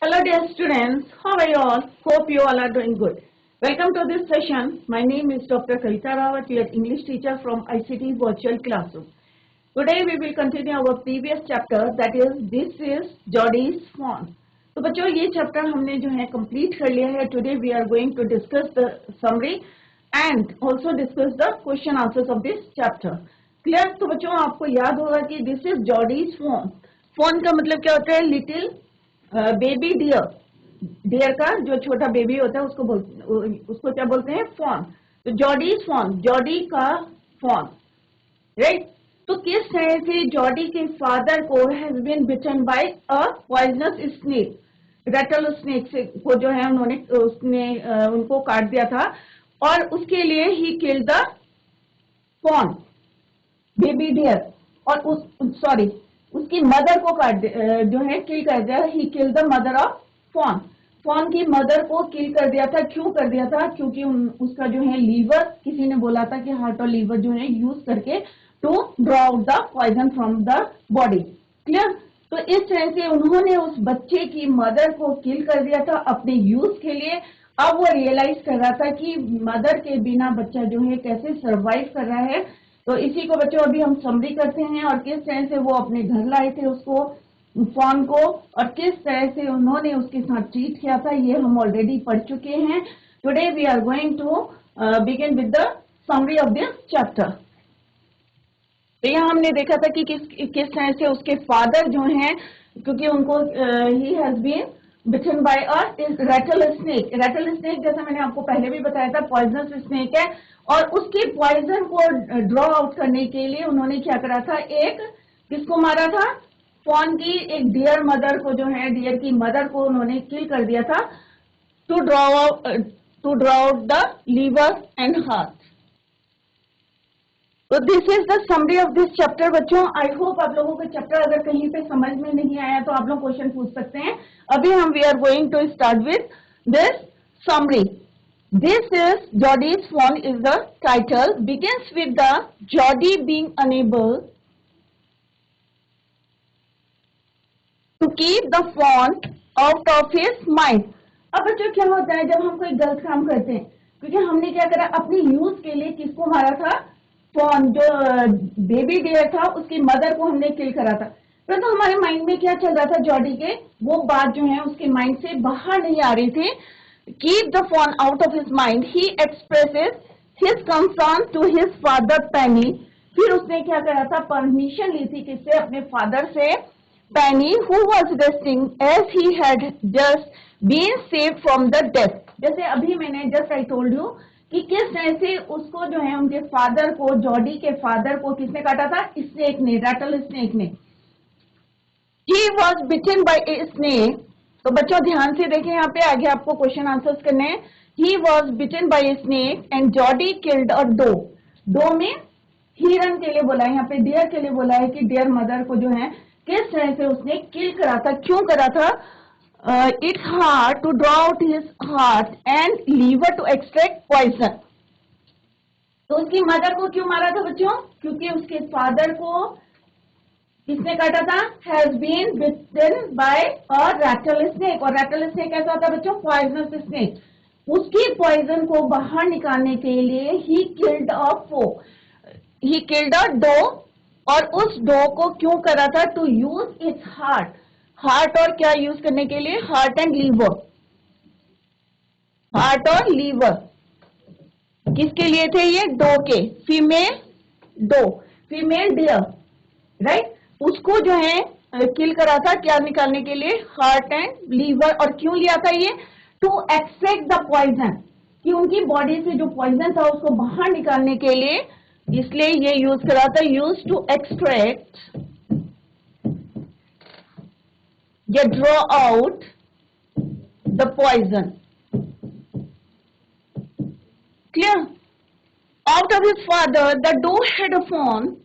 Hello dear students, how are you all? Hope you all are doing good. Welcome to this session. My name is Dr. Kavita Rawat, your English teacher from ICT Virtual Classroom. Today we will continue our previous chapter, that is This is Jodie's Phone. तो बच्चों ये chapter हमने जो है complete कर लिया है. Today we are going to discuss the summary and also discuss the question answers of this chapter. Clear? तो बच्चों आपको याद होगा कि this is Jody's fawn. Fawn का मतलब क्या होता है? Little baby dear. डियर का जो छोटा बेबी होता है उसको क्या बोलते हैं? फोन. तो जॉडीज फोन, जॉडी का फोन, राइट? तो किस तरह से जॉडी के फादर को has been bitten by a poisonous snake, rattlesnake से को जो है उसने उनको काट दिया था और उसके लिए ही killed the fawn, baby deer. और उसकी मदर को काट जो है किल कर दिया. He kill the mother of fawn. Fawn की मदर को किल कर दिया था. क्यों कर दिया था? क्योंकि उसका जो है लीवर, किसी ने बोला था कि हार्ट और लीवर जो है यूज करके to draw out the poison from the body. Clear? तो इस तरह से उन्होंने उस बच्चे की मदर को किल कर दिया था अपने यूज के लिए. अब वो रियलाइज कर रहा था कि मदर के बिना बच्चा जो है कैसे सरवाइव कर रहा है. तो इसी को बच्चों अभी हम समरी करते हैं और किस तरह से वो अपने घर लाए थे उसको, फॉन को, और किस तरह से उन्होंने उसके साथ ट्रीट किया था ये हम ऑलरेडी पढ़ चुके हैं. Today we are going to begin with the summary of this chapter. तो यहाँ हमने देखा था कि किस तरह से उसके फादर जो हैं, क्योंकि उनको ही has been bitten by a rattlesnake. Rattlesnake जैसा मैंने आपको पहले भी बताया था पॉइजनस स्नेक है. और उसके पॉइजन को ड्रॉ आउट करने के लिए उन्होंने क्या करा था? एक किसको मारा था? फॉन की एक डियर मदर को जो है, डियर की मदर को उन्होंने किल कर दिया था to draw out the liver and heart. तो this is the summary of this chapter. बच्चों आई होप आप लोगों को चैप्टर अगर कहीं पे समझ में नहीं आया तो आप लोग क्वेश्चन पूछ सकते हैं. अभी हम we are going to start with this summary. This is Jodie's phone is the title. Begins with the Jodie being unable to keep the phone out of his mind. अब बच्चों क्या होता है जब हम कोई गलत काम करते हैं? क्योंकि हमने क्या करा, अपनी यूज के लिए किसको मारा था? फोन. जो बेबी डियर था उसकी मदर को हमने किल करा था. तो हमारे माइंड में क्या चल रहा था? जॉडी के वो बात जो है उसके माइंड से बाहर नहीं आ रही थी. Keep the phone out of his mind. He expresses his concern to his father Penny. फिर उसने क्या करा था? परमिशन ली थी किससे? अपने फादर से. Penny, who was resting as he had just been saved from the death. जैसे अभी मैंने just I told you कि किस तरह से उसको जो है उनके फादर को, जॉडी के फादर को किसने काटा था? स्नेक ने, रैटल स्नेक ने. He was bitten by a snake. तो बच्चों ध्यान से देखें, यहाँ पे आगे आपको क्वेश्चन आंसर्स करने हैं. He was bitten by a snake and Jody killed a doe. Doe में हिरन के लिए बोला है, यहाँ पे डियर के लिए बोला है कि डियर मदर को जो है किस तरह से उसने किल करा था. क्यों करा था? It's hard to draw out his heart and liver to extract poison. तो उसकी मदर को क्यों मारा था बच्चों? क्योंकि उसके फादर को किसने काटा था? Has been bitten by a rattlesnake. और रैटल स्नेक कैसा होता है बच्चों? Poisonous snake. उसकी पॉइजन को बाहर निकालने के लिए ही किल्ड अ डो. और उस डो को क्यों करा था? To use its heart. Heart और क्या यूज करने के लिए? Heart and liver. हार्ट और लीवर किसके लिए थे ये? डो के. Female doe, female deer, right? उसको जो है किल करा था क्या निकालने के लिए? Heart and liver. और क्यों लिया था ये? टू एक्सट्रैक्ट द पॉइजन, कि उनकी बॉडी से जो पॉइजन था उसको बाहर निकालने के लिए, इसलिए ये यूज करा था. यूज टू एक्सट्रैक्ट या draw out the poison. Clear? Out of his father the doe had a fawn.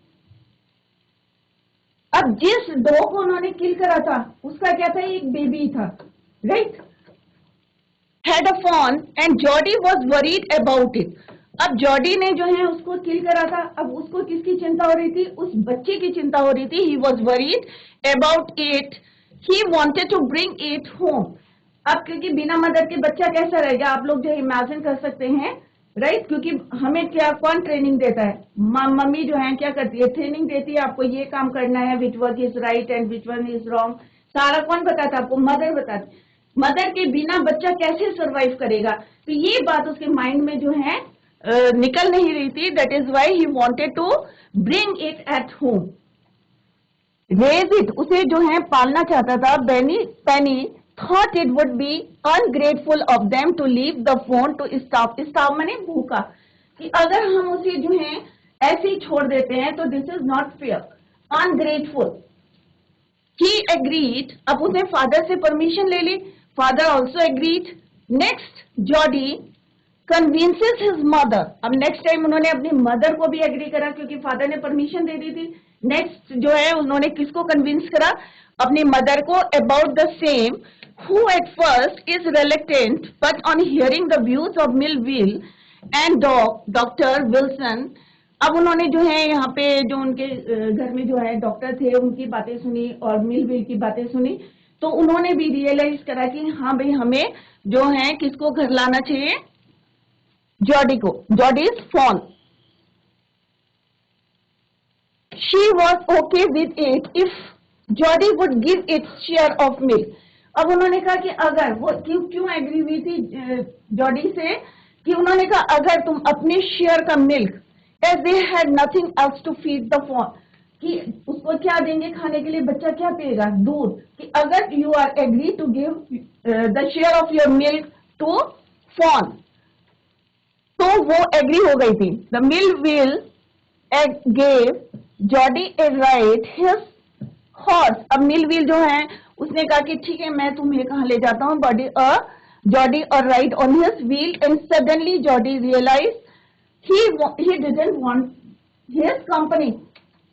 अब जिस डो को उन्होंने किल करा था उसका क्या था? एक बेबी था, right? Had a fawn and Jody was worried about it. अब जॉडी ने जो है उसको किल करा था. अब उसको किसकी चिंता हो रही थी? उस बच्चे की चिंता हो रही थी. He was worried about it. He wanted to bring it home. अब क्योंकि बिना मदर के बच्चा कैसा रहेगा, आप लोग जो इमेजिन कर सकते हैं, राइट? क्योंकि हमें क्या कौन ट्रेनिंग देता है? मम्मी जो है क्या करती है, ट्रेनिंग देती है, आपको ये काम करना है, which work is right and which one is wrong, सारा कौन बताता है आपको? मदर बताती। मदर के बिना बच्चा कैसे सरवाइव करेगा? तो ये बात उसके माइंड में जो है निकल नहीं रही थी। That is why he wanted to bring it at home, raise it, उसे जो है पालना चाहता था। Penny thought it would be ungrateful of them to leave the fawn to starve. Starve मैंने भूखा, कि अगर हम उसे जो है ऐसे ही छोड़ देते हैं तो this is not fair, ungrateful. He agreed, अब उसने फादर से परमिशन ले ली, father also agreed. Next Jody convinces his mother, अब नेक्स्ट टाइम उन्होंने अपनी मदर को भी एग्री करा क्योंकि फादर ने परमिशन दे दी थी। नेक्स्ट जो है उन्होंने किसको कन्विंस करा? अपनी मदर को, about the same, who at first is reluctant but on hearing the views of Millville and Dr. Wilson, अब उन्होंने जो है यहाँ पे जो उनके घर में जो है डॉक्टर थे उनकी बातें सुनी और मिलविल की बातें सुनी, तो उन्होंने भी रियलाइज करा कि हाँ भाई हमें जो है किसको घर लाना चाहिए? जॉडी को, Jodie's phone. She was okay with it if Jody would give its share of milk. अब उन्होंने कहा कि अगर वो क्यों एग्री हुई थी जॉडी से, कि उन्होंने कहा अगर तुम अपने शेयर का milk, as they had nothing else to feed the fawn, कि उसको क्या देंगे खाने के लिए, बच्चा क्या पिएगा? दूध। कि अगर you are agree to give the share of your milk to fawn, तो वो एग्री हो गई थी। The Millwheel gave Jody a ride his horse, अब मिलविल जो है उसने कहा कि ठीक है मैं तुम्हें कहाँ ले जाता हूँ, जॉडी और ride on his wheel, and suddenly Jody realize he didn't want his company।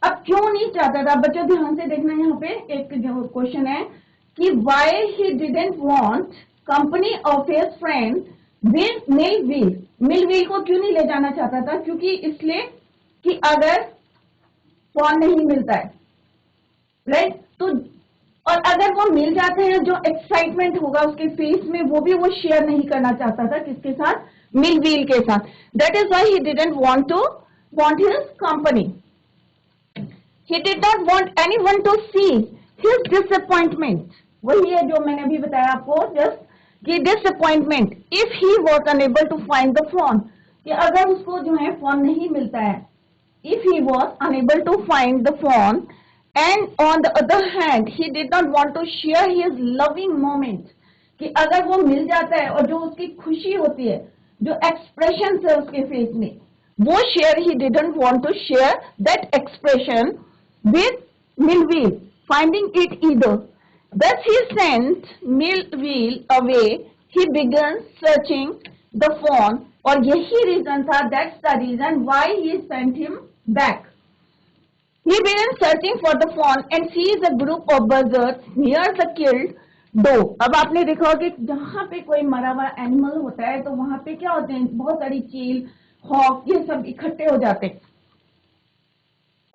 अब क्यों नहीं चाहता था? बच्चों ध्यान से देखना, यहाँ पे एक क्वेश्चन है कि why he didn't want company of his friend Millville, Millville को क्यों नहीं ले जाना चाहता था? क्योंकि इसलिए कि अगर फोन नहीं मिलता है, राइट, तो और अगर वो मिल जाते हैं जो एक्साइटमेंट होगा उसके फेस में, वो भी वो शेयर नहीं करना चाहता था किसके साथ? मिलविल के साथ। That is why he didn't want his company. He did not want anyone to see his disappointment. वही है जो मैंने अभी बताया आपको जस्ट, कि disappointment if he was unable to find the fawn, कि अगर उसको जो है फोन नहीं मिलता है, if he was unable to find the phone, and on the other hand he did not want to share his loving moment, कि अगर वो मिल जाता है और जो उसकी खुशी होती है, जो एक्सप्रेशन है उसके फेस में, वो share he didn't want to share that expression with Millville finding it either. Thus he sent Millville away. He began searching the phone, और यही रीजन था, that's the reason why he sent him back. He began searching for the fawn and sees a group of buzzards near the killed doe. अब आपने देखा होगा कि जहाँ पे कोई मरा हुआ एनिमल होता है तो वहां पे क्या होते हैं? बहुत सारी चील, हॉक, ये सब इकट्ठे हो जाते हैं।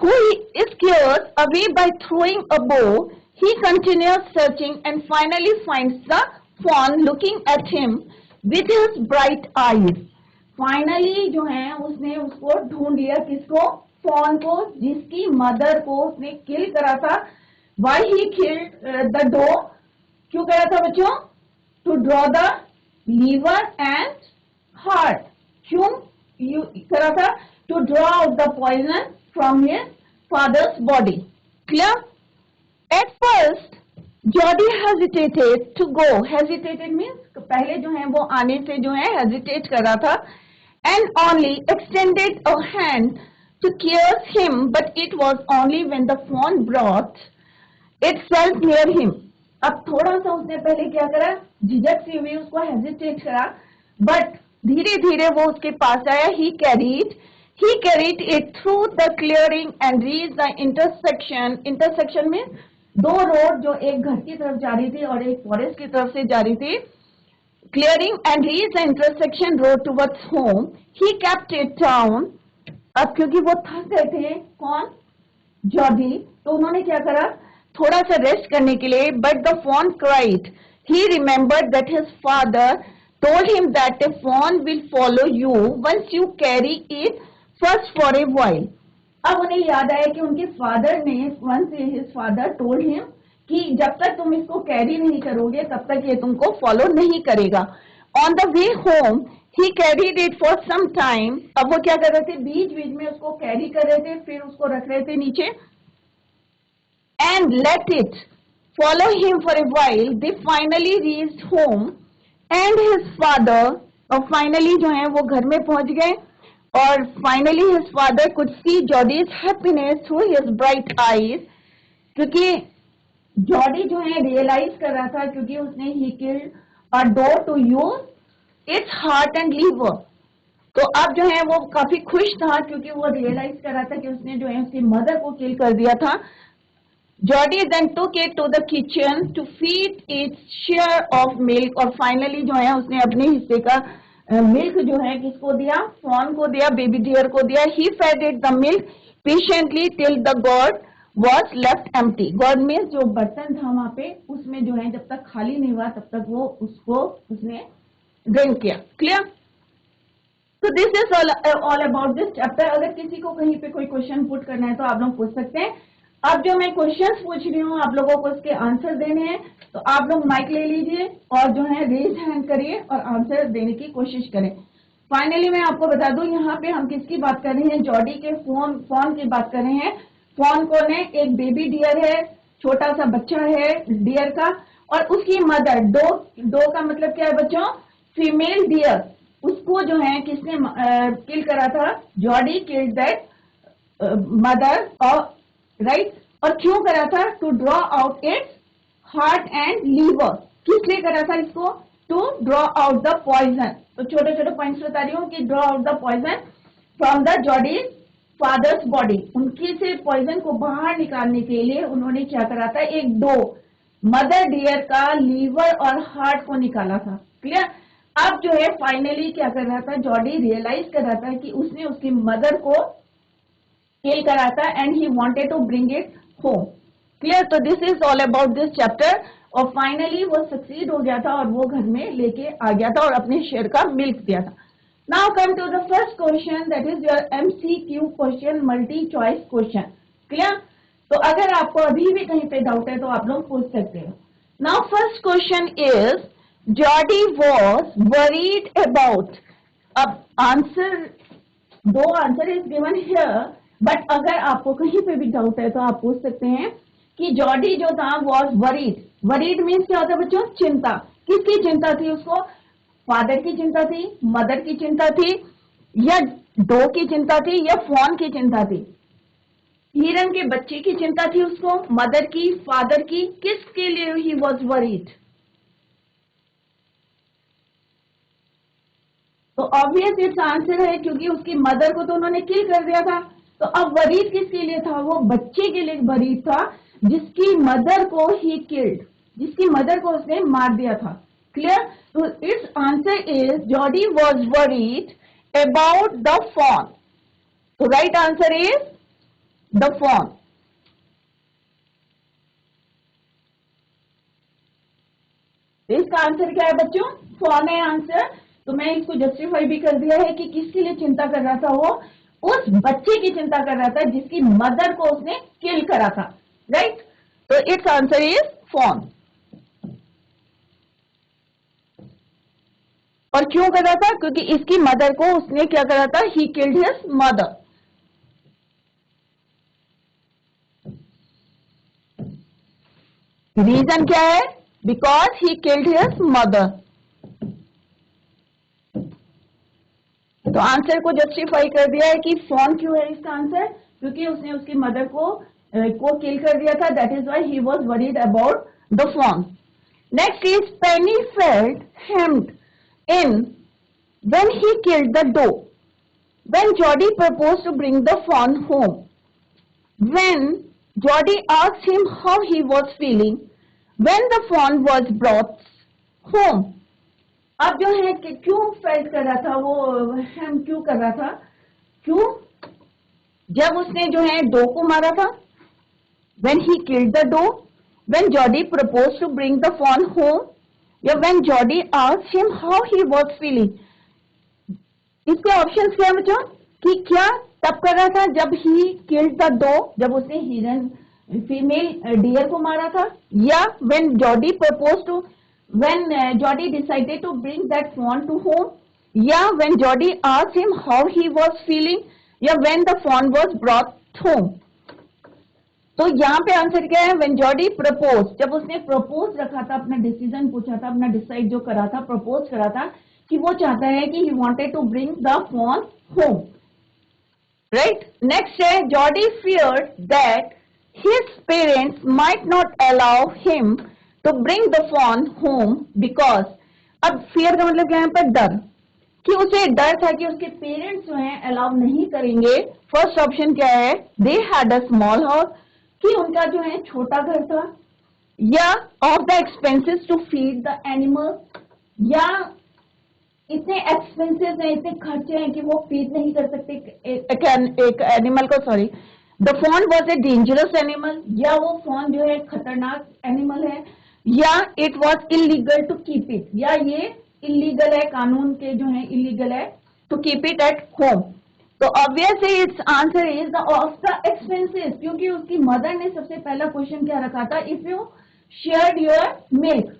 Who is scared away by throwing a bow, he continues searching and finally finds the fawn looking at him with his bright eyes. Finally जो है उसने उसको ढूंढ लिया, किसको? फॉन को, जिसकी मदर को उसने किल करा था। Why he killed the doe, क्यों करा था बच्चों? To draw the liver and heart. क्यों करा था? To draw out the poison from his father's body. Clear? At first Jody hesitated to go, hesitated means पहले जो है वो आने से जो है हेजिटेट कर रहा था, and only extended a hand to kiss him, but it was only when the fawn brought itself near him. अब थोड़ा सा उसने पहले क्या करा? झिझक सी हुई, उसको हेजिटेट करा, बट धीरे धीरे वो उसके पास आया। He carried it through the clearing and reached the intersection. Intersection में दो रोड जो एक घर की तरफ जा रही थी और एक फॉरेस्ट की तरफ से जा रही थी। Clearing and reached the intersection road towards home. He kept it down. अब क्योंकि वो थक गए थे, कौन? जॉडी, तो उन्होंने क्या करा? थोड़ा सा रेस्ट करने के लिए, but the fawn cried. he remembered that his father told him that a fawn will follow you once you carry it first for a while. अब उन्हें याद आया कि उनके फादर ने once his father told him कि जब तक तुम इसको कैरी नहीं करोगे तब तक ये तुमको फॉलो नहीं करेगा. On the way home he carried it for some time. अब वो क्या कर रहे थे, बीच बीच में उसको कैरी कर रहे थे, फिर उसको रख रहे थे नीचे. And let it follow him for a while. They finally reached home and his father, और finally जो है वो घर में पहुंच गए, और finally his father could see Jodi's happiness through his bright eyes. क्योंकि जॉडी जो है रियलाइज कर रहा था, क्योंकि उसने he killed a dog to use its heart and liver. तो अब जो है वो काफी खुश था, क्योंकि वो रियलाइज कर रहा था कि उसने जो है उसकी मदर को किल कर दिया था. Jody then took it to the kitchen to feed its share of milk. और फाइनली जो है उसने अपने हिस्से का मिल्क जो है किसको दिया, फॉन को दिया, बेबी डियर को दिया. He fed it the milk patiently till the gourd was left empty. God में जो बर्तन था वहां पे, उसमें जो है जब तक खाली नहीं हुआ तब तक वो उसने ड्रिंक किया. क्लियर? तो this is all about this chapter. अगर किसी को कहीं पे कोई क्वेश्चन पुट करना है तो आप लोग पूछ सकते हैं. अब जो मैं क्वेश्चंस पूछ रही हूँ आप लोगों को इसके आंसर देने हैं, तो आप लोग माइक ले लीजिए और जो है रेज हैंड करिए और आंसर देने की कोशिश करें. फाइनली मैं आपको बता दूं, यहाँ पे हम किसकी बात कर रहे हैं, जॉडी के फॉन की बात कर रहे हैं. फॉन कौन है, एक बेबी डियर है, छोटा सा बच्चा है डियर का, और उसकी मदर, दो का मतलब क्या है बच्चों, फीमेल डियर. उसको जो है किसने किल करा था, जॉडी किल्ड दैट मदर, और राइट. और क्यों करा था, to draw out its heart and liver. किस लिए करा था इसको, to draw out the poison. तो छोटे छोटे पॉइंट्स बता रही हूँ कि draw out the poison from the Jody father's body. उनकी से पॉइजन को बाहर निकालने के लिए उन्होंने क्या करा था, एक दो मदर डियर का लीवर और हार्ट को निकाला था. क्लियर? अब जो है फाइनली क्या कर रहा था, जॉडी रियलाइज कर रहा था कि उसने उसकी मदर को किल करा था and he wanted to bring it home. Clear? तो this is all about this chapter. और फाइनली वो सक्सीड हो गया था और वो घर में लेके आ गया था और अपने शेर का मिल्क दिया था. Now come to the first question, that is your MCQ question, multi choice question. Clear? तो अगर आपको अभी भी कहीं पे डाउट है तो आप लोग पूछ सकते हो. Now first question is, Jody was worried about. अब आंसर, दो answer is given here, but अगर आपको कहीं पे भी डाउट है तो आप पूछ सकते हैं कि जॉडी जो था was worried. Worried means क्या होता है बच्चों, चिंता. किसकी चिंता थी उसको, फादर की चिंता थी, मदर की चिंता थी, या डो की चिंता थी, या फॉन की चिंता थी. हिरन के बच्चे की चिंता थी उसको, मदर की, फादर की, किसके लिए ही वॉज वरीड. तो ऑब्वियस इट्स आंसर है, क्योंकि उसकी मदर को तो उन्होंने किल कर दिया था. तो अब वरीड किसके लिए था, वो बच्चे के लिए वरीड था जिसकी मदर को ही किल्ड, जिसकी मदर को उसने मार दिया था. Clear? So its answer is Jody was worried about the fawn. So right answer is the fawn. इसका आंसर क्या है बच्चों, fawn है आंसर. तो मैं इसको जस्टिफाई भी कर दिया है कि किसके लिए चिंता कर रहा था, वो उस बच्चे की चिंता कर रहा था जिसकी मदर को उसने किल करा था. राइट? तो इट्स आंसर इज fawn. और क्यों कर रहा था, क्योंकि इसकी मदर को उसने क्या करा था, he killed his mother. Reason क्या है, because he killed his mother. तो आंसर को जस्टिफाई कर दिया है कि फॉन क्यों है इसका आंसर, क्योंकि उसने उसकी मदर को किल कर दिया था. That is why he was worried about the fawn. Next is Penny felt hemmed in when he killed the doe. When Jody proposed to bring the fawn home, when Jody asked him how he was feeling when the fawn was brought home. अब जो है कि क्यों felt कर रहा था, वो हम क्यों कर रहा था, क्यों, जब उसने जो है डो को मारा था, when he killed the doe, when Jody proposed to bring the fawn home, या when Jody asked him how he was feeling. इसके ऑप्शंस क्या है बच्चों कि क्या तब कर रहा था जब ही किल्ड द डो, जब उसने हिरन फीमेल डियर को मारा था, या when Jody proposed to when Jody decided to bring that fawn to home, या when Jody asked him how he was feeling, या when the fawn was brought home. तो यहाँ पे आंसर क्या है? when Jody proposed, जब उसने propose रखा था, अपना डिसीजन पूछा था, अपना डिसाइड जो करा था, प्रपोज करा था कि वो चाहता है कि he wanted to bring the fawn home, right? Next है Jody feared that his parents might not allow him to bring the fawn home because, अब fear का मतलब क्या है? पर डर, कि उसे डर था कि उसके पेरेंट्स जो हैं अलाउ नहीं करेंगे. फर्स्ट ऑप्शन क्या है? They had a small house, कि उनका जो है छोटा घर था, या of the expenses to feed the animal, या इतने एक्सपेंसेस हैं, इतने खर्चे हैं कि वो फीड नहीं कर सकते एक एनिमल को. Sorry, the fawn was a dangerous animal, या वो फॉन जो है खतरनाक एनिमल है, या it was illegal to keep it, या ये इलीगल है, कानून के जो है इलीगल है to keep it at home. तो obviously its answer is the of the expenses, क्योंकि उसकी मदर ने सबसे पहला क्वेश्चन क्या रखा था? If you share your milk,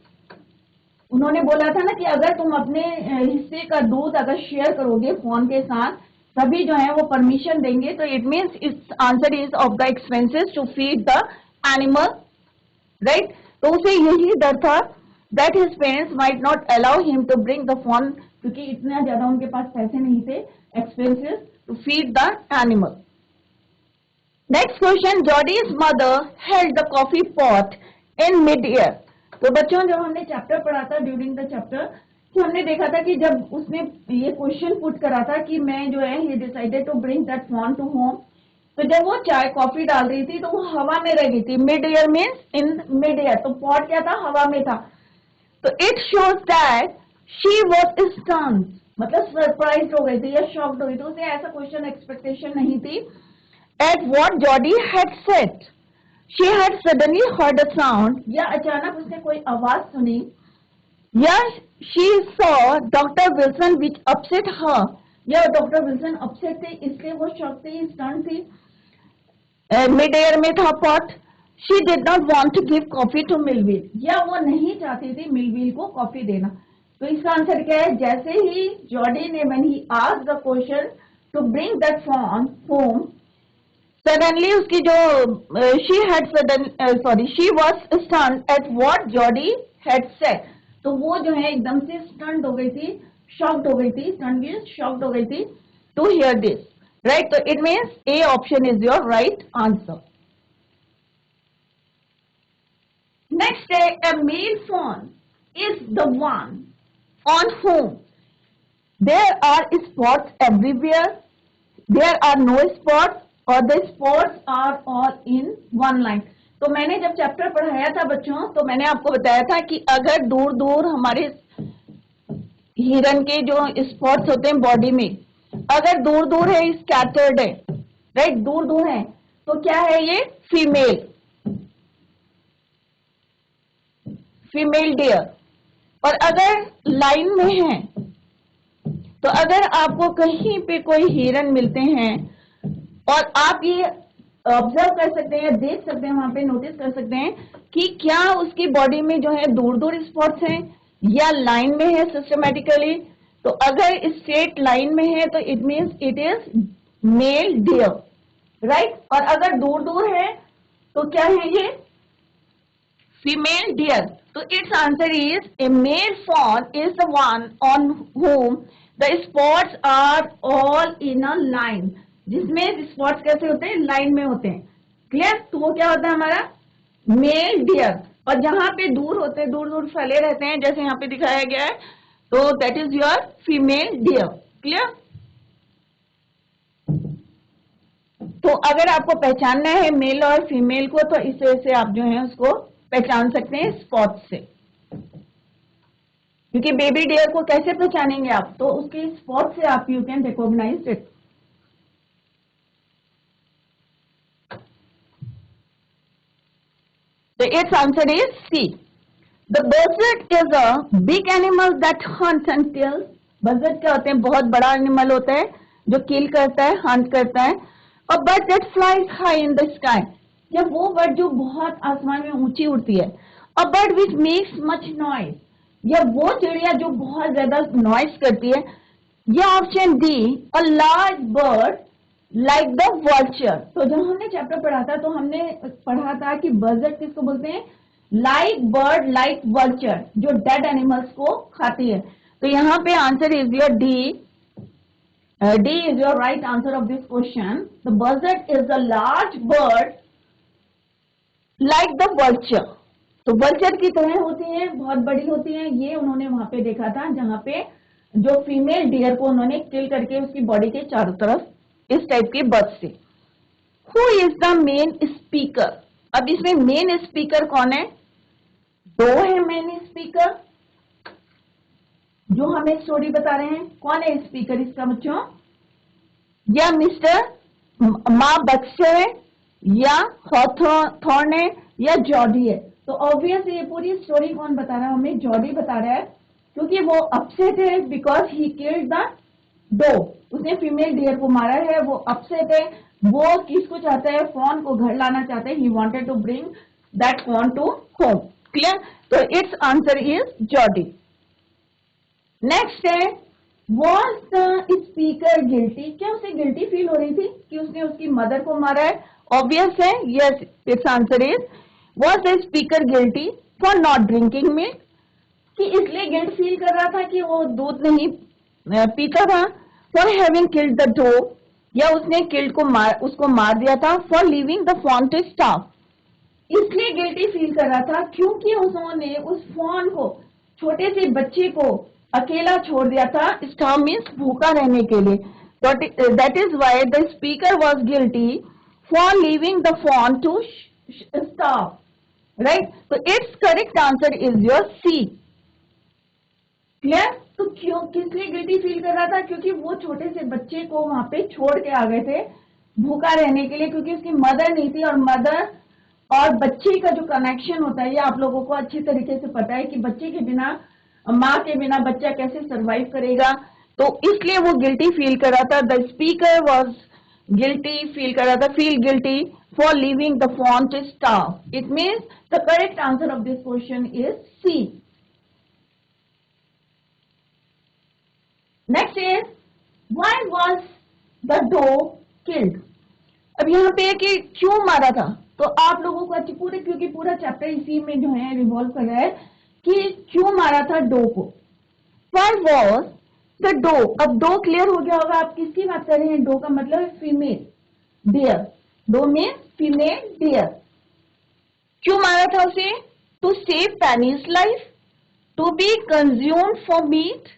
उन्होंने बोला था ना कि अगर तुम अपने हिस्से का दूध अगर शेयर करोगे फोन के साथ, सभी जो है वो परमिशन देंगे, तो it means its answer is of the expenses to feed the animal, right? तो उसे यही डर था that his parents might not allow him to bring the fawn, क्योंकि इतना ज्यादा उनके पास पैसे नहीं थे, expenses to feed the animal. Next question, Jody's mother held the coffee pot in mid air. तो बच्चों जब हमने चैप्टर पढ़ा था, ड्यूरिंग द चैप्टर, कि हमने देखा था कि जब उसने ये क्वेश्चन पुट करा था कि मैं जो है he decided to bring that fawn to home, तो जब वो चाय कॉफी डाल रही थी तो वो हवा में रह गई थी. Mid air means in mid air, तो पॉट क्या था? हवा में था. तो it shows that she was stunned, मतलब सरप्राइज हो गई थी या शॉक्ड हो गई थी, उसे ऐसा क्वेश्चन एक्सपेक्टेशन नहीं थी. At what Jody had said, she had suddenly heard a sound, या अचानक उसने कोई आवाज सुनी, या she saw doctor Wilson which upset her, या डॉक्टर विल्सन अपसेट थे इसलिए वो शॉक थी, स्टन थी, मिड एयर में था pot. She did not want to give coffee to Millwheel, या वो नहीं चाहती थी मिलविल को कॉफी देना. तो इसका आंसर क्या है? जैसे ही जॉडी ने when he asked the question to bring that phone home, suddenly उसकी जो she was stunned at what Jody had said, तो वो जो है एकदम से स्टन्ड हो गई थी, शॉक्ड हो गई थी, स्टन्ड मींस शॉक्ड हो गई थी टू हियर दिस, राइट? तो it means A option is your right answer. Next है a male fawn is the one on whom there are spots everywhere, there are no spots, or the spots are all in one line. तो मैंने जब chapter पढ़ाया था बच्चों, तो मैंने आपको बताया था कि अगर दूर दूर हमारे हिरन के जो स्पॉट्स होते हैं बॉडी में, अगर दूर दूर है, स्कैटर्ड है, राइट, दूर दूर है, तो क्या है? ये फीमेल डियर. और अगर लाइन में है, तो अगर आपको कहीं पे कोई हिरन मिलते हैं और आप ये ऑब्जर्व कर सकते हैं, देख सकते हैं, वहां पे नोटिस कर सकते हैं कि क्या उसकी बॉडी में जो है दूर दूर स्पॉट्स हैं या लाइन में है सिस्टमेटिकली. तो अगर स्ट्रेट लाइन में है तो it means it is male deer, right? और अगर दूर दूर है तो क्या है? ये फीमेल डियर. तो its answer is a male fawn is the one on whom the spots are all in a line, जिसमें स्पॉट्स कैसे होते हैं? लाइन में होते हैं. क्लियर? तो वो क्या होता है? हमारा मेल डियर. और जहां पे दूर होते हैं, दूर दूर फैले रहते हैं, जैसे यहाँ पे दिखाया गया है, तो that is your female deer. Clear? तो अगर आपको पहचानना है मेल और फीमेल को, तो इस तरह से आप जो है उसको पहचान सकते हैं स्पॉट से. क्योंकि बेबी डियर को कैसे पहचानेंगे आप? तो उसके स्पॉट से आप यू कैन रिकॉग्नाइज इट. तो its answer is C. The buzzard is a big animal that hunts and kills. Buzzard क्या होते हैं? बहुत बड़ा एनिमल होता है जो किल करता है, हंट करता है। A bird that flies high in the sky, या वो बर्ड जो बहुत आसमान में ऊंची उड़ती है। A bird which makes much noise, या वो चिड़िया जो बहुत ज्यादा नॉइज करती है। या option D, a large bird like the vulture. तो जब हमने चैप्टर पढ़ा था तो हमने पढ़ा था कि बजर्ट किसको बोलते हैं? लाइक बर्ड लाइक वर्चर, जो डेड एनिमल्स को खाती है। तो यहाँ पे answer is your D. D is your right answer of this question. The buzzard is a large bird like the vulture. तो vulture की तरह होती है, बहुत बड़ी होती है। ये उन्होंने वहां पे देखा था जहां पे जो फीमेल डियर को उन्होंने किल करके उसकी बॉडी के चारों तरफ इस टाइप के बर्ड से। Who is the main speaker? अब इसमें मेन स्पीकर कौन है? दो है मेन स्पीकर जो हमें स्टोरी बता रहे हैं। कौन है स्पीकर इसका बच्चों? या मिस्टर माँ बक्सर है, या हॉथॉर्न है, या जॉर्डी है। तो ऑब्वियस ये पूरी स्टोरी कौन बता रहा है हमें? जॉर्डी बता रहा है, क्योंकि वो अपसेट है because he killed the doe. उसने फीमेल डियर को मारा है, वो अपसेट है। वो किसको चाहता है? फॉन को घर लाना चाहता है। He wanted to bring that fawn to home. Clear? तो its answer is Jody. Next है, वॉज द स्पीकर गिल्टी? क्या उसे गिल्टी फील हो रही थी कि उसने उसकी मदर को मारा है? ऑब्वियस है, yes, it's answer is was the speaker guilty for not drinking milk? कि इसलिए गिल्ट फील कर रहा था कि वो दूध नहीं पीता था। For having killed the dog, या उसने किल्ड को उसको मार दिया था। For leaving the fawn to starve, इसलिए गिल्टी फील कर रहा था क्योंकि उसने उस फॉन को, छोटे से बच्चे को अकेला छोड़ दिया था। स्टार्व मीन्स भूखा रहने के लिए। That is why the speaker was guilty for leaving the fawn to starve, right? तो its correct answer is your C. Clear? तो क्यों, किस लिए गिल्टी फील कर रहा था? क्योंकि वो छोटे से बच्चे को वहां पे छोड़ के आ गए थे भूखा रहने के लिए, क्योंकि उसकी मदर नहीं थी। और मदर और बच्चे का जो कनेक्शन होता है, ये आप लोगों को अच्छी तरीके से पता है कि बच्चे के बिना, माँ के बिना बच्चा कैसे सरवाइव करेगा। तो इसलिए वो गिल्टी फील कर रहा था। The speaker was guilty feel कर रहा था, feel guilty for leaving the fawn to starve. It means the correct answer of this question is C. Next is, why was the dog killed? अब यहाँ पे है कि क्यों मारा था। तो आप लोगों को अच्छी पूरे, क्योंकि पूरा चैप्टर इसी में जो है रिवॉल्व कर रहा है कि क्यों मारा था डो को। Why was the doe? अब डो क्लियर हो गया होगा आप किसकी बात कर रहे हैं? डो का मतलब है female deer. Doe mean female deer. क्यों मारा था उसे? To save Penny's life, to be consumed for meat,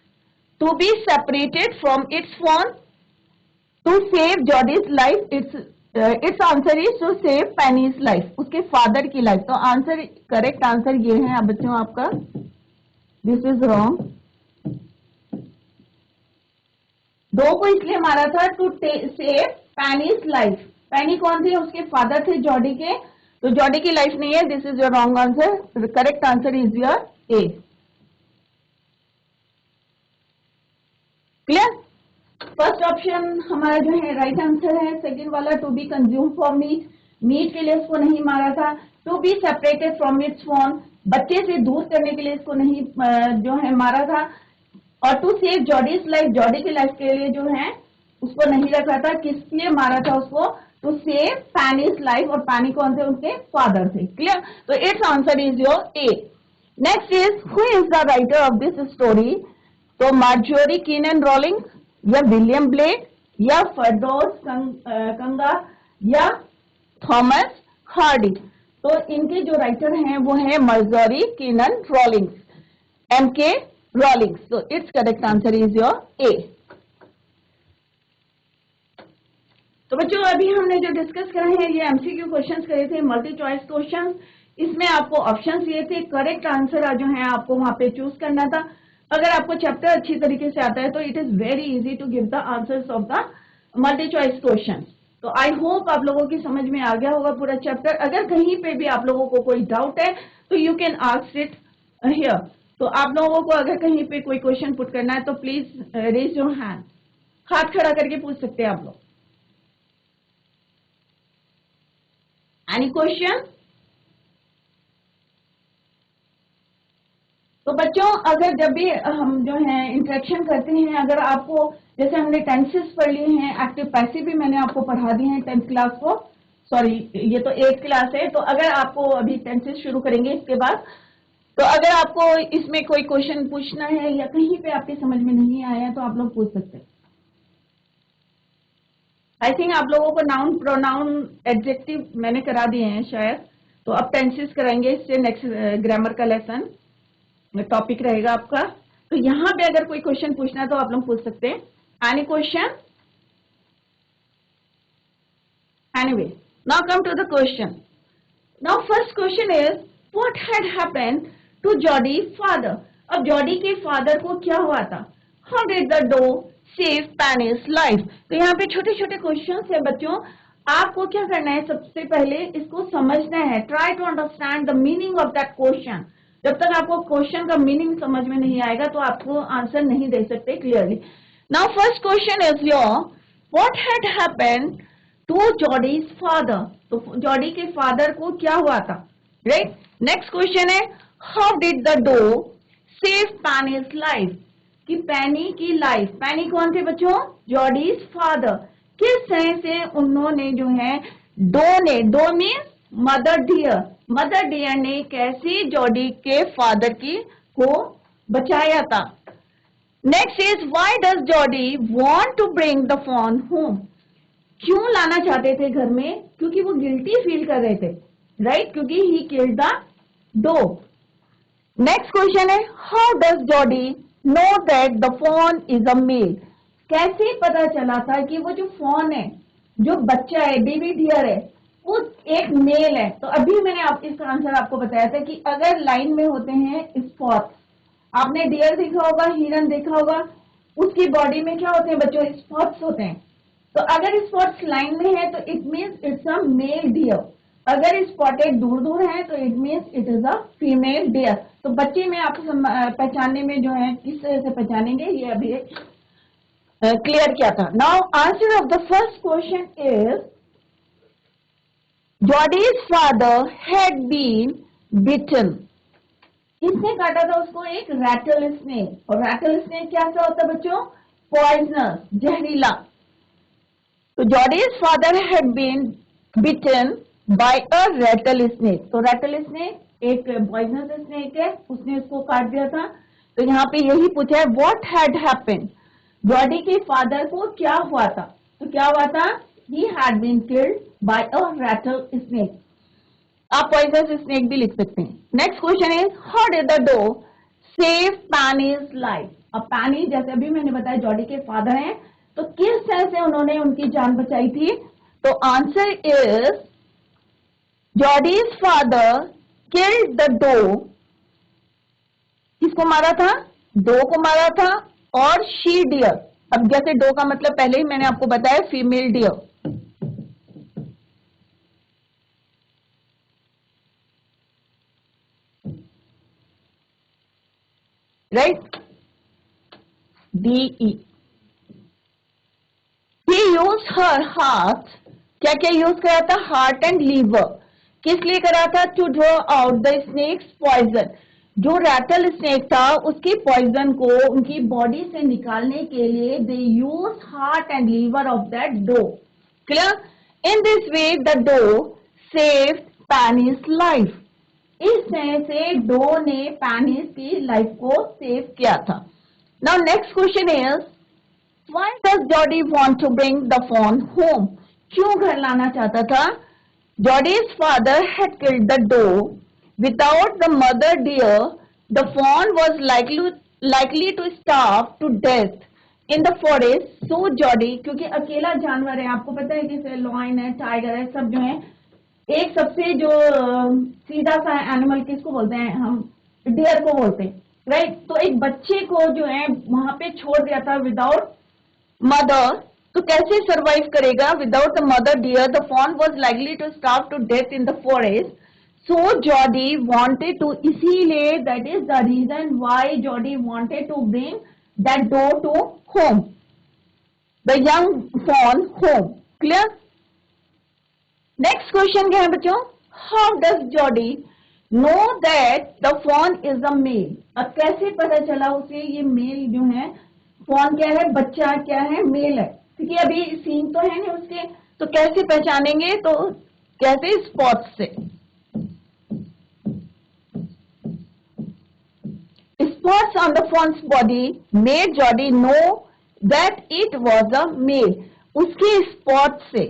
to be separated from its fawn, to save Jody's life. Its answer is to save Penny's life, उसके father की life. तो answer, correct answer ये है अब बच्चों आपका। This is wrong. Doe को इसलिए मारा था to save Penny's life. Penny कौन थे? उसके फादर थे जॉर्डी के। तो जॉर्डी की लाइफ नहीं है। This is your wrong answer. Correct answer is your A. Clear? First option हमारा जो है राइट आंसर है। सेकंड वाला to be consume for meat, meat के लिए इसको नहीं मारा था। To be separated from its form, बच्चे से दूर करने के लिए इसको नहीं जो है मारा था। और to save Jody's life, Jordi की लाइफ के लिए जो है उसको नहीं रखा था। किस लिए मारा था उसको? To save Penny's life. और पैनी कौन थे? उनके फादर थे। क्लियर? तो its answer is your A. Next is, who is the writer of this story? तो मार्जोरी कीनन रोलिंग, या विलियम ब्लेक, या फर्डोस कंगा, या थॉमस हार्डी। तो इनके जो राइटर हैं वो है Marjorie Kinnan Rawlings, MK Rawlings. तो its correct answer is your A. तो बच्चों अभी हमने जो डिस्कस करे हैं ये एमसीक्यू क्वेश्चंस करे थे, मल्टी चॉइस क्वेश्चंस। इसमें आपको ऑप्शंस ये थे, करेक्ट आंसर जो है आपको वहां पे चूज करना था। अगर आपको चैप्टर अच्छी तरीके से आता है तो it is very easy to give the answers of the multi choice questions. तो आई होप आप लोगों की समझ में आ गया होगा पूरा चैप्टर। अगर कहीं पे भी आप लोगों को कोई डाउट है तो you can ask it here. तो आप लोगों को अगर कहीं पे कोई क्वेश्चन पुट करना है तो प्लीज रेज योर हैंड, हाथ खड़ा करके पूछ सकते हैं आप लोग। Any question? तो बच्चों अगर जब भी हम जो है इंटरेक्शन करते हैं, अगर आपको जैसे हमने टेंसेस पढ़ लिए हैं, एक्टिव पैसिव भी मैंने आपको पढ़ा दिए हैं 10th क्लास को, सॉरी ये तो 8th क्लास है। तो अगर आपको अभी टेंसेस शुरू करेंगे इसके बाद, तो अगर आपको इसमें कोई क्वेश्चन पूछना है या कहीं पे आपके समझ में नहीं आया है तो आप लोग पूछ सकते हैं। आई थिंक आप लोगों को नाउन प्रोनाउन एडजेक्टिव मैंने करा दिए हैं शायद, तो अब टेंसेस कराएंगे, इससे नेक्स्ट ग्रामर का लेसन टॉपिक रहेगा आपका। तो यहाँ पे अगर कोई क्वेश्चन पूछना है तो आप लोग पूछ सकते हैं। Any question? Anyway, now come to the question. Now first question is what had happened to Jody father. अब जॉडी के फादर को क्या हुआ था? How did the doe save Penny's life. तो यहाँ पे छोटे छोटे क्वेश्चन है बच्चों, आपको क्या करना है, सबसे पहले इसको समझना है। Try to understand the meaning of that question. जब तक आपको क्वेश्चन का मीनिंग समझ में नहीं आएगा तो आपको आंसर नहीं दे सकते clearly. Now first question is your, what had happened to Jody's father. तो जॉडी के फादर को क्या हुआ था, राइट। नेक्स्ट क्वेश्चन है, how did the doe save Penny's life. कि पैनी की लाइफ, पैनी कौन थे बच्चों? Jody's father. किस तरह से उन्होंने जो है doe means mother deer, mother deer ने कैसे जॉडी के फादर की को बचाया था। Next is why does Jordi want to bring the phone home. क्यों लाना चाहते थे घर में? क्योंकि वो गिल्टी फील कर रहे थे, राइट, क्योंकि he killed the dog. Next question है, how does Jody know that the fawn is a male. कैसे पता चला था कि वो जो फोन है, जो बच्चा है, बेबी डियर है, वो एक मेल है। तो अभी मैंने इसका आंसर आपको बताया था कि अगर लाइन में होते हैं स्पॉट्स, आपने डियर देखा होगा, हिरन देखा होगा, उसकी बॉडी में क्या होते हैं बच्चों? स्पॉट्स होते हैं। तो अगर स्पॉट्स लाइन में है तो it means it's a male deer. अगर स्पॉटेड दूर दूर है तो it means it is a female deer. तो बच्चे में आपको पहचानने में जो है किस तरह से पहचानेंगे, ये अभी क्लियर किया था। Now answer of the first question is, Jody's father had been bitten. किसने काटा था उसको? एक रैटल स्नेक। और रैटल स्नेक क्या सा होता है बच्चों? पॉइजनस, जहरीला। तो Jody's father had been bitten by a rattlesnake. तो रैटल स्नेक एक पॉइजनस स्नेक है, उसने उसको काट दिया था। तो यहाँ पे यही पूछा है, व्हाट हैड हैपेंड, जॉडी के फादर को क्या हुआ था? तो क्या हुआ था? He had been killed by a rattlesnake. आप पॉइजनस स्नेक भी लिख सकते हैं। Next question is, how did the doe save Penny's life. अब पैनी जैसे अभी मैंने बताया जॉडी के फादर हैं, तो किस तरह से उन्होंने उनकी जान बचाई थी? तो answer is, Jody's father killed the doe. किसको मारा था? डो को मारा था। और शी डियर, अब जैसे डो का मतलब पहले ही मैंने आपको बताया female deer, right, DE। He used her heart, क्या क्या यूज करा था? Heart and liver. किस लिए करा था? To draw out the snake's poison. जो रैटल स्नेक था उसकी पॉइजन को उनकी बॉडी से निकालने के लिए they use heart and liver of that doe. Clear? In this way the doe saved Penny's life. इस तरह से डो ने पैनीज की लाइफ को सेव किया था। Now next question is, Why does Jody want to bring the phone home? क्यों घर लाना चाहता था? Jody's father had killed the doe. Without the mother deer, the fawn was likely to starve to death in the forest. So Jody, क्योंकि अकेला जानवर है, आपको पता है कि लॉयन है, टाइगर है, सब जो है, एक सबसे जो सीधा सा एनिमल किसको बोलते हैं हम? डियर को बोलते हैं, राइट। तो एक बच्चे को जो है वहां पे छोड़ दिया था विदाउट मदर, तो कैसे सरवाइव करेगा? Without the mother deer the fawn was likely to starve to death in the forest, So Jody wanted to, इसीलिए that is the reason why Jody wanted to bring that door to home, the young fawn home. Clear? Next question क्या है बच्चों? How does Jody know that the fawn is a male? अब कैसे पता चला उसे ये मेल जो है, fawn क्या है, बच्चा क्या है, मेल है, क्योंकि अभी सीन तो है नहीं उसके, तो कैसे पहचानेंगे? तो कैसे? स्पॉट से. Spots on the fawn's body made Jody know that it was a male. उसके स्पॉट से,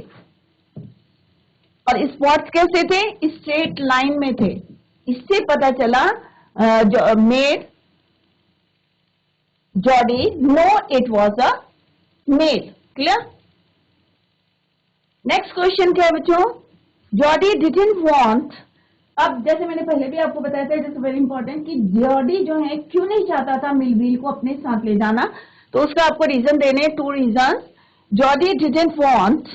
और स्पॉट्स कैसे थे? स्ट्रेट लाइन में थे. इससे पता चला made Jody know it was a male. Clear? Next question क्या है बच्चों? जॉडी डिडंट वांट, अब जैसे मैंने पहले भी आपको बताया था, इट इज वेरी इंपॉर्टेंट, कि जॉडी जो है क्यों नहीं चाहता था मिलविल को अपने साथ ले जाना, तो उसका आपको रीजन देने, 2 reason. Jody didn't want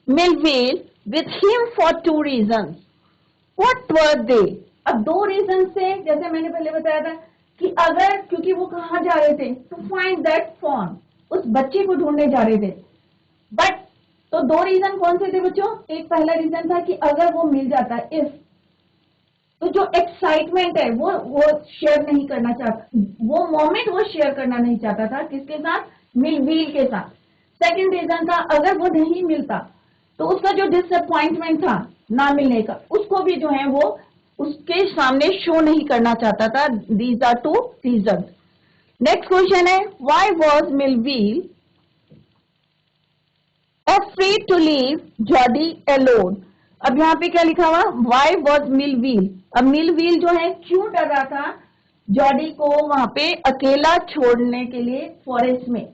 Millwheel with him for 2 reason. What were they? अब 2 रीजन से, जैसे मैंने पहले बताया था कि अगर, क्योंकि वो कहाँ जा रहे थे? टू फाइंड दैट फॉन, उस बच्चे को ढूंढने जा रहे थे. बट तो 2 रीजन कौन से थे बच्चों? एक पहला रीजन था कि अगर वो मिल जाता, इफ, तो जो एक्साइटमेंट है वो शेयर नहीं करना चाहता, वो मोमेंट वो शेयर करना नहीं चाहता था. किसके साथ? मिलविल के साथ. सेकंड रीजन था, अगर वो नहीं मिलता तो उसका जो डिसअपॉइंटमेंट था ना मिलने का, उसको भी जो है वो उसके सामने शो नहीं करना चाहता था. These are 2 reason. Next question है, why was Millwheel afraid to leave Jody alone? अब यहाँ पे क्या लिखा हुआ? Why was Millville? अब मिलविल जो है क्यों डर रहा था जॉडी को वहां पे अकेला छोड़ने के लिए फॉरेस्ट में,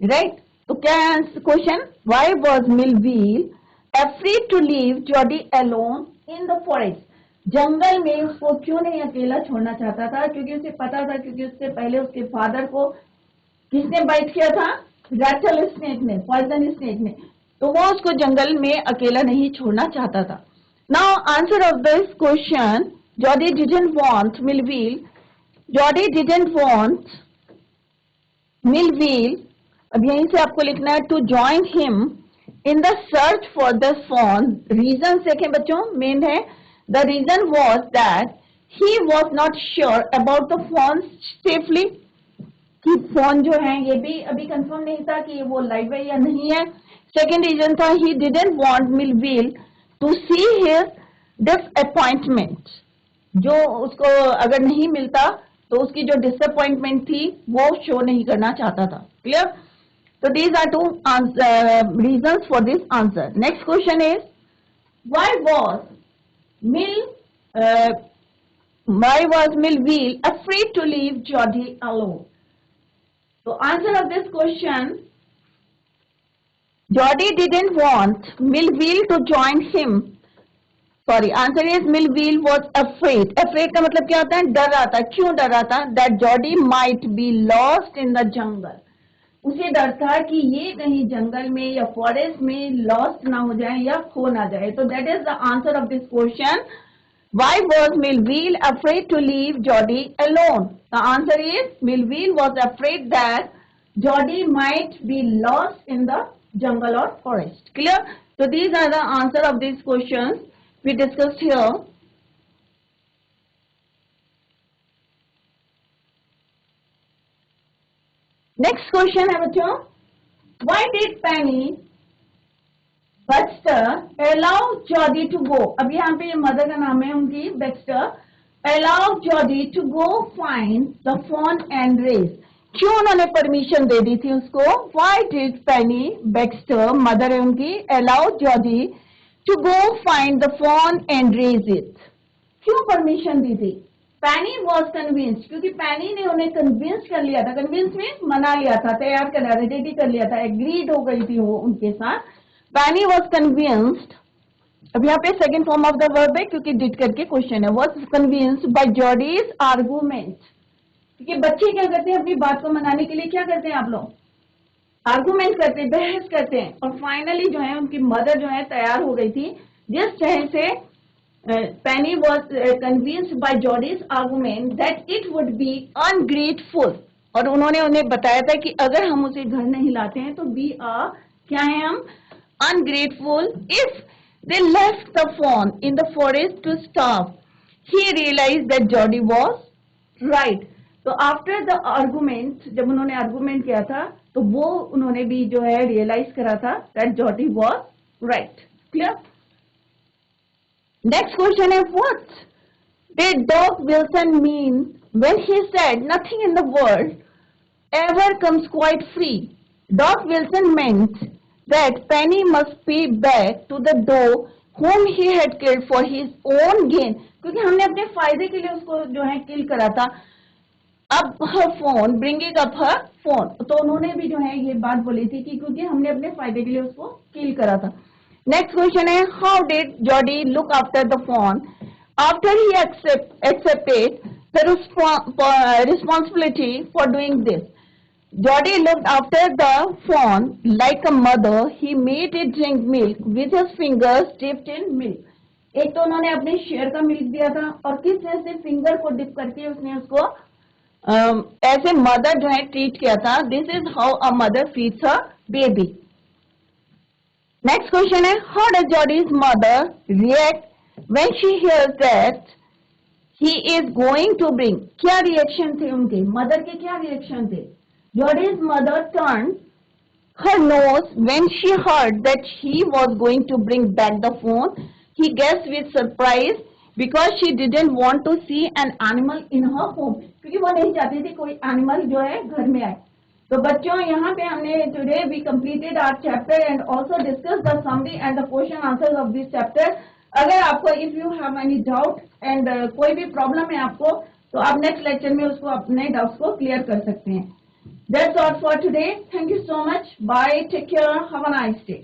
राइट? तो क्या है question? Why was Millville afraid to leave Jody alone in the forest? जंगल में उसको क्यों नहीं अकेला छोड़ना चाहता था? क्योंकि उसे पता था, क्योंकि उससे पहले उसके फादर को किसने बाइट किया था? रैटल स्नेक ने, पॉइजन स्नेक ने. तो वो उसको जंगल में अकेला नहीं छोड़ना चाहता था. Now answer of this question, Jody didn't want Millwheel. Jody didn't want Millwheel, अब यहीं से आपको लिखना है, to join him in the search for the fawn. Reason देखें बच्चों, मेन है, the reason was that he was not sure about the fawn safely, कि फोन जो है ये भी अभी कंफर्म नहीं था कि वो लाइव है या नहीं है. सेकेंड रीजन था, he didn't want Millwheel to see his disappointment, जो उसको अगर नहीं मिलता तो उसकी जो डिसअपॉइंटमेंट थी वो शो नहीं करना चाहता था. क्लियर? तो these are 2 reasons for this answer. Next question is, why was Millwheel afraid to leave Jody alone? So answer of this question, Jody didn't want Millville to join him. Sorry, answer is Millville was afraid. Afraid का मतलब क्या होता है? डर रहा था. क्यों डर रहा था? That Jody might be lost in the jungle. उसे डर था कि ये कहीं जंगल में या फॉरेस्ट में लॉस्ट ना हो जाए या खो ना जाए. तो that is the answer of this question. Why was Millville afraid to leave Jody alone? The answer is Millville was afraid that Jody might be lost in the jungle or forest. Clear? So these are the answer of these questions we discussed here. Next question है बच्चों, why did Penny Baxter allow Jody to go? अब यहाँ पे mother का नाम है उनकी Baxter. Allow Jody to go find the fawn and race. क्यों उन्होंने परमिशन दे दी थी उसको? Why did Penny Baxter, mother है उनकी, allow Jody to go find the fawn and raise it? क्यों परमिशन दी थी? Penny was convinced, क्योंकि Penny ने उन्हें कन्विंस कर लिया था. कन्विंस में मना लिया था, तैयार कर लिया था, रेडी कर लिया था, एग्रीड हो गई थी वो उनके साथ. Penny was convinced, अब यहाँ पे second form of the verb है क्योंकि डिड करके क्वेश्चन है. was convinced by Jody's argument. क्योंकि बच्चे क्या करते हैं अपनी बात को मनाने के लिए, क्या करते हैं आप लोग? आर्गूमेंट करते हैं, बहस करते हैं. और फाइनली जो है उनकी मदर जो है तैयार हो गई थी, जिस तरह से Penny was convinced by Jodie's argument that it would be ungrateful. और उन्होंने उन्हें बताया था कि अगर हम उसे घर नहीं लाते हैं तो we are क्या है हम ungrateful if they left the fawn in the forest to starve. He realized that Jodie was right. तो आफ्टर द आर्गुमेंट जब उन्होंने आर्गुमेंट किया था तो वो उन्होंने भी जो है रियलाइज करा था that Jody was right. Clear. Next question है what did Doc Wilson mean when he said nothing in the world ever comes quite free. Doc Wilson meant that Penny must pay back to the dog whom he had killed for his own gain. क्योंकि हमने अपने फायदे के लिए उसको जो है किल करा था. अब her phone bringing up her phone. तो उन्होंने भी जो है ये बात बोली थी कि क्योंकि हमने अपने फायदे के लिए उसको किल करा था. नेक्स्ट क्वेश्चन है how did Jodie look after the phone after he accepted the responsibility for doing this. Jodie looked after the fawn like a mother. He made it drink milk with his fingers dipped in milk. एक तो उन्होंने अपने share का milk दिया था और किस तरह से फिंगर को डिप करके उसने उसको ऐसे मदर जो है ट्रीट किया था. This is how a mother feeds a baby. Next question है how does Jody's mother react when she hears that he is going to bring. क्या रिएक्शन थे उनके मदर के क्या रिएक्शन थे. Jodie's mother turned her nose when she heard that he was going to bring back the phone. He guessed with surprise because she didn't want to see an animal in her home. क्योंकि वो नहीं चाहती थी कोई animal जो है घर में आए. तो बच्चों यहाँ पे हमने today we completed our chapter and also discussed the summary and the question answers of this chapter. अगर आपको if you have any doubt and कोई भी प्रॉब्लम है आपको तो आप नेक्स्ट लेक्चर में उसको अपने डाउट्स को क्लियर कर सकते हैं. That's all for today. Thank you so much. Bye. Take care. Have a nice day.